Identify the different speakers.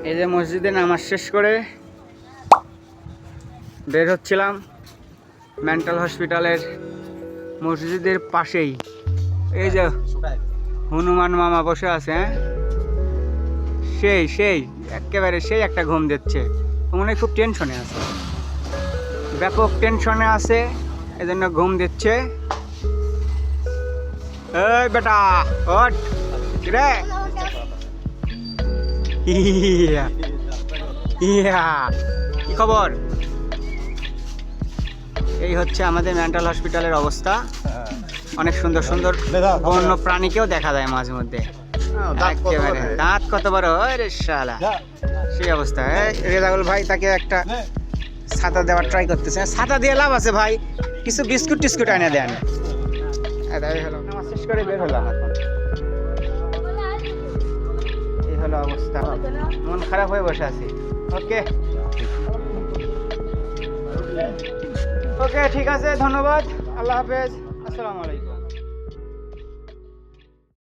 Speaker 1: এই যে মসজিদে নামাজ শেষ করে বের হচ্ছিলাম মেন্টাল হসপিটালের মসজিদের পাশেই। এই যে হনুমান মামা বসে আছে, হ্যাঁ সেই একেবারে সেই একটা ঘুম দিচ্ছে। মনে হয় খুব টেনশনে আছে, ব্যাপক টেনশনে আছে, এজন্য ঘুম দিচ্ছে। এই বেটা ওঠ রে, কি খবর? এই হচ্ছে আমাদের মেন্টাল হসপিটালের অবস্থা। অনেক সুন্দর সুন্দর বন্য প্রাণীকেও দেখা যায় মাঝে মধ্যে। একেবারে দাঁত কত বড়, রে শালা সেই অবস্থা। রেজাউল ভাই তাকে একটা ছাতা দেওয়ার ট্রাই করতেছে। ছাতা দিয়ে লাভ আছে ভাই, কিছু বিস্কুট টিস্কুট এনে দেন। নামাজ শেষ করে বের হলাম এখন। এই হলো অবস্থা, মন খারাপ হয়ে বসে আছি। ওকে ওকে ঠিক আছে, ধন্যবাদ, আল্লাহ হাফেজ, আসসালামু আলাইকুম।